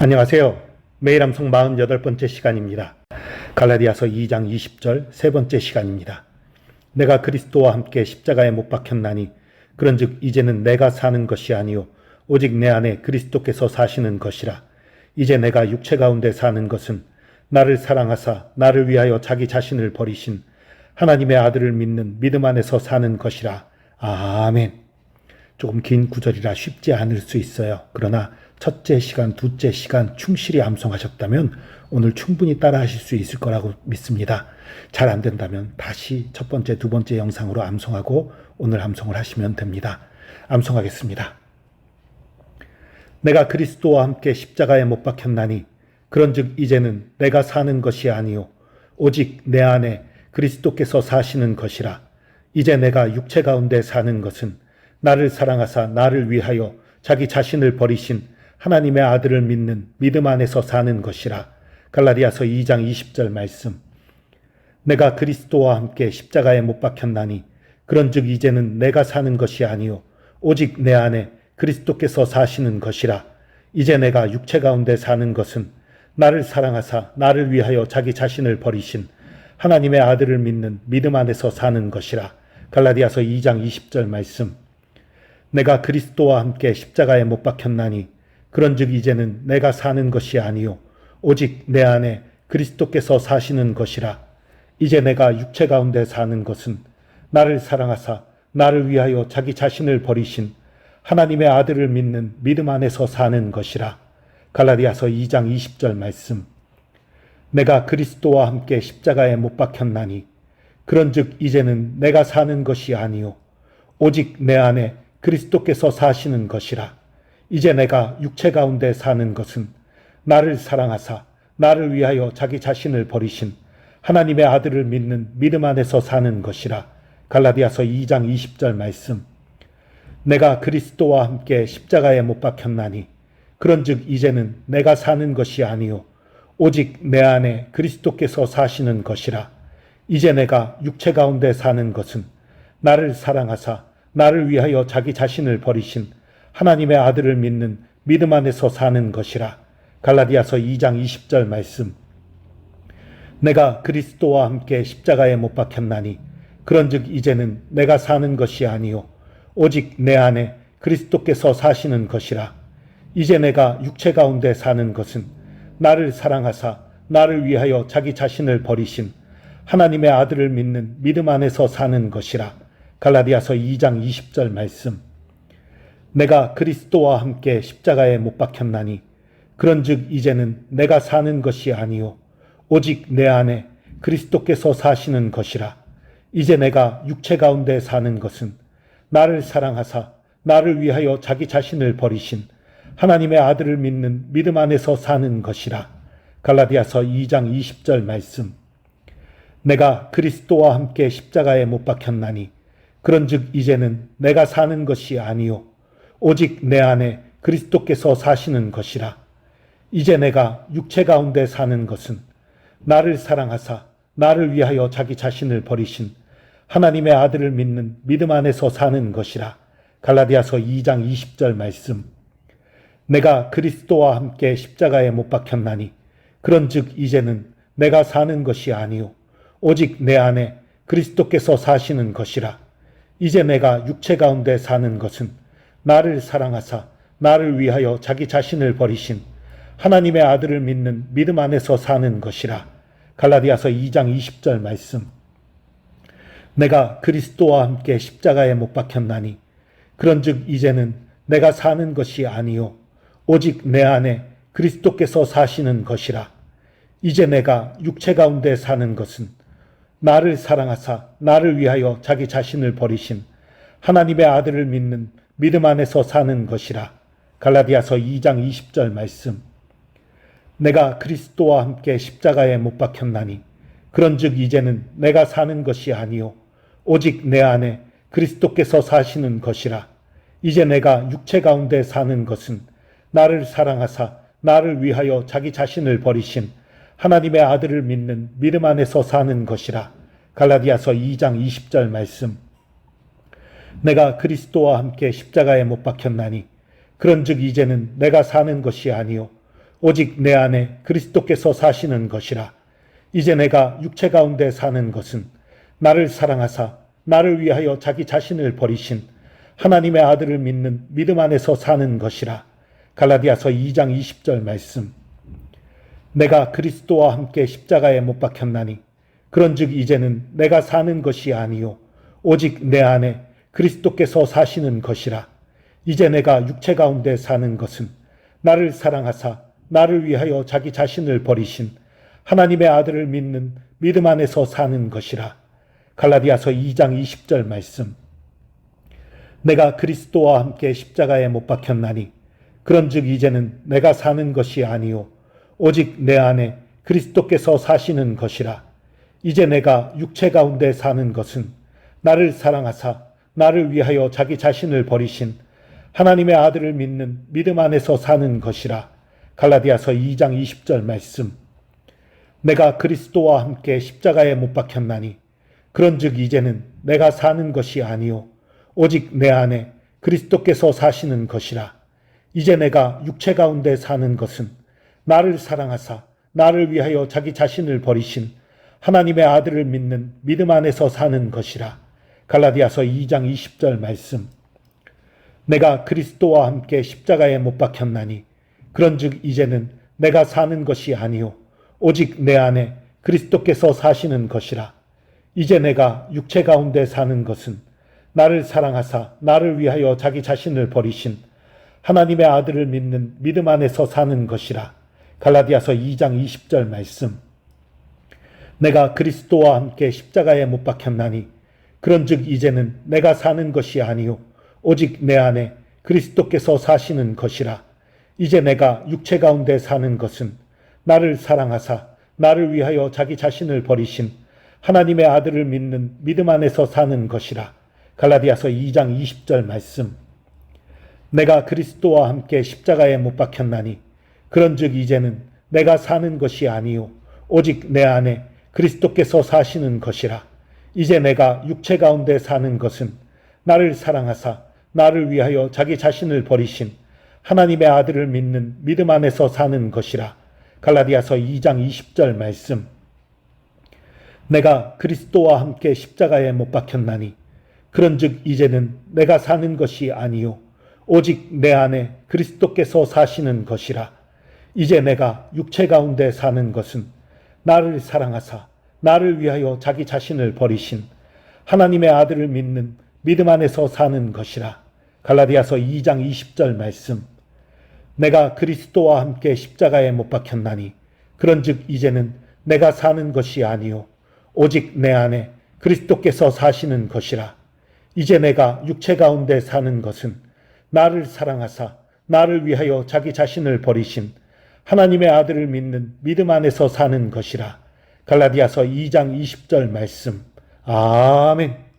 안녕하세요. 매일 암송 48번째 시간입니다. 갈라디아서 2장 20절 세 번째 시간입니다. 내가 그리스도와 함께 십자가에 못 박혔나니 그런즉 이제는 내가 사는 것이 아니요 오직 내 안에 그리스도께서 사시는 것이라. 이제 내가 육체 가운데 사는 것은 나를 사랑하사 나를 위하여 자기 자신을 버리신 하나님의 아들을 믿는 믿음 안에서 사는 것이라. 아멘. 조금 긴 구절이라 쉽지 않을 수 있어요. 그러나 첫째 시간, 둘째 시간 충실히 암송하셨다면 오늘 충분히 따라 하실 수 있을 거라고 믿습니다. 잘 안 된다면 다시 첫 번째, 두 번째 영상으로 암송하고 오늘 암송을 하시면 됩니다. 암송하겠습니다. 내가 그리스도와 함께 십자가에 못 박혔나니 그런즉 이제는 내가 사는 것이 아니요 오직 내 안에 그리스도께서 사시는 것이라. 이제 내가 육체 가운데 사는 것은 나를 사랑하사 나를 위하여 자기 자신을 버리신 하나님의 아들을 믿는 믿음 안에서 사는 것이라. 갈라디아서 2장 20절 말씀. 내가 그리스도와 함께 십자가에 못 박혔나니 그런즉 이제는 내가 사는 것이 아니요 오직 내 안에 그리스도께서 사시는 것이라. 이제 내가 육체 가운데 사는 것은 나를 사랑하사 나를 위하여 자기 자신을 버리신 하나님의 아들을 믿는 믿음 안에서 사는 것이라. 갈라디아서 2장 20절 말씀. 내가 그리스도와 함께 십자가에 못 박혔나니 그런즉 이제는 내가 사는 것이 아니요 오직 내 안에 그리스도께서 사시는 것이라. 이제 내가 육체 가운데 사는 것은 나를 사랑하사 나를 위하여 자기 자신을 버리신 하나님의 아들을 믿는 믿음 안에서 사는 것이라. 갈라디아서 2장 20절 말씀. 내가 그리스도와 함께 십자가에 못 박혔나니 그런즉 이제는 내가 사는 것이 아니요 오직 내 안에 그리스도께서 사시는 것이라. 이제 내가 육체 가운데 사는 것은 나를 사랑하사 나를 위하여 자기 자신을 버리신 하나님의 아들을 믿는 믿음 안에서 사는 것이라. 갈라디아서 2장 20절 말씀. 내가 그리스도와 함께 십자가에 못 박혔나니 그런즉 이제는 내가 사는 것이 아니요 오직 내 안에 그리스도께서 사시는 것이라. 이제 내가 육체 가운데 사는 것은 나를 사랑하사 나를 위하여 자기 자신을 버리신 하나님의 아들을 믿는 믿음 안에서 사는 것이라. 갈라디아서 2장 20절 말씀. 내가 그리스도와 함께 십자가에 못 박혔나니 그런즉 이제는 내가 사는 것이 아니요 오직 내 안에 그리스도께서 사시는 것이라. 이제 내가 육체 가운데 사는 것은 나를 사랑하사 나를 위하여 자기 자신을 버리신 하나님의 아들을 믿는 믿음 안에서 사는 것이라. 갈라디아서 2장 20절 말씀. 내가 그리스도와 함께 십자가에 못 박혔나니 그런즉 이제는 내가 사는 것이 아니요 오직 내 안에 그리스도께서 사시는 것이라. 이제 내가 육체 가운데 사는 것은 나를 사랑하사 나를 위하여 자기 자신을 버리신 하나님의 아들을 믿는 믿음 안에서 사는 것이라. 갈라디아서 2장 20절 말씀. 내가 그리스도와 함께 십자가에 못 박혔나니 그런즉 이제는 내가 사는 것이 아니요 오직 내 안에 그리스도께서 사시는 것이라. 이제 내가 육체 가운데 사는 것은 나를 사랑하사 나를 위하여 자기 자신을 버리신 하나님의 아들을 믿는 믿음 안에서 사는 것이라. 갈라디아서 2장 20절 말씀. 내가 그리스도와 함께 십자가에 못 박혔나니 그런즉 이제는 내가 사는 것이 아니요 오직 내 안에 그리스도께서 사시는 것이라. 이제 내가 육체 가운데 사는 것은 나를 사랑하사 나를 위하여 자기 자신을 버리신 하나님의 아들을 믿는 믿음 안에서 사는 것이라. 갈라디아서 2장 20절 말씀. 내가 그리스도와 함께 십자가에 못 박혔나니 그런즉 이제는 내가 사는 것이 아니요 오직 내 안에 그리스도께서 사시는 것이라. 이제 내가 육체 가운데 사는 것은 나를 사랑하사 나를 위하여 자기 자신을 버리신 하나님의 아들을 믿는 믿음 안에서 사는 것이라. 갈라디아서 2장 20절 말씀. 내가 그리스도와 함께 십자가에 못 박혔나니 그런즉 이제는 내가 사는 것이 아니요 오직 내 안에 그리스도께서 사시는 것이라. 이제 내가 육체 가운데 사는 것은 나를 사랑하사 나를 위하여 자기 자신을 버리신 하나님의 아들을 믿는 믿음 안에서 사는 것이라. 갈라디아서 2장 20절 말씀. 내가 그리스도와 함께 십자가에 못 박혔나니 그런즉 이제는 내가 사는 것이 아니요 오직 내 안에 그리스도께서 사시는 것이라. 이제 내가 육체 가운데 사는 것은 나를 사랑하사 나를 위하여 자기 자신을 버리신 하나님의 아들을 믿는 믿음 안에서 사는 것이라. 갈라디아서 2장 20절 말씀. 내가 그리스도와 함께 십자가에 못 박혔나니 그런즉 이제는 내가 사는 것이 아니요 오직 내 안에 그리스도께서 사시는 것이라. 이제 내가 육체 가운데 사는 것은 나를 사랑하사 나를 위하여 자기 자신을 버리신 하나님의 아들을 믿는 믿음 안에서 사는 것이라. 갈라디아서 2장 20절 말씀. 내가 그리스도와 함께 십자가에 못 박혔나니 그런즉 이제는 내가 사는 것이 아니요 오직 내 안에 그리스도께서 사시는 것이라. 이제 내가 육체 가운데 사는 것은 나를 사랑하사 나를 위하여 자기 자신을 버리신 하나님의 아들을 믿는 믿음 안에서 사는 것이라. 갈라디아서 2장 20절 말씀. 내가 그리스도와 함께 십자가에 못 박혔나니 그런즉 이제는 내가 사는 것이 아니요 오직 내 안에 그리스도께서 사시는 것이라. 이제 내가 육체 가운데 사는 것은 나를 사랑하사 나를 위하여 자기 자신을 버리신 하나님의 아들을 믿는 믿음 안에서 사는 것이라. 갈라디아서 2장 20절 말씀. 내가 그리스도와 함께 십자가에 못 박혔나니 그런즉 이제는 내가 사는 것이 아니요 오직 내 안에 그리스도께서 사시는 것이라. 이제 내가 육체 가운데 사는 것은 나를 사랑하사 나를 위하여 자기 자신을 버리신 하나님의 아들을 믿는 믿음 안에서 사는 것이라. 갈라디아서 2장 20절 말씀. 내가 그리스도와 함께 십자가에 못 박혔나니 그런즉 이제는 내가 사는 것이 아니요 오직 내 안에 그리스도께서 사시는 것이라. 이제 내가 육체 가운데 사는 것은 나를 사랑하사 나를 위하여 자기 자신을 버리신 하나님의 아들을 믿는 믿음 안에서 사는 것이라. 갈라디아서 2장 20절 말씀. 내가 그리스도와 함께 십자가에 못 박혔나니 그런즉 이제는 내가 사는 것이 아니요 오직 내 안에 그리스도께서 사시는 것이라. 이제 내가 육체 가운데 사는 것은 나를 사랑하사 나를 위하여 자기 자신을 버리신 하나님의 아들을 믿는 믿음 안에서 사는 것이라. 갈라디아서 2장 20절 말씀. 내가 그리스도와 함께 십자가에 못 박혔나니 그런즉 이제는 내가 사는 것이 아니요 오직 내 안에 그리스도께서 사시는 것이라. 이제 내가 육체 가운데 사는 것은 나를 사랑하사 나를 위하여 자기 자신을 버리신 하나님의 아들을 믿는 믿음 안에서 사는 것이라. 갈라디아서 2장 20절 말씀. 내가 그리스도와 함께 십자가에 못 박혔나니 그런즉 이제는 내가 사는 것이 아니요 오직 내 안에 그리스도께서 사시는 것이라. 이제 내가 육체 가운데 사는 것은 나를 사랑하사 나를 위하여 자기 자신을 버리신 하나님의 아들을 믿는 믿음 안에서 사는 것이라. 갈라디아서 2장 20절 말씀. 아멘.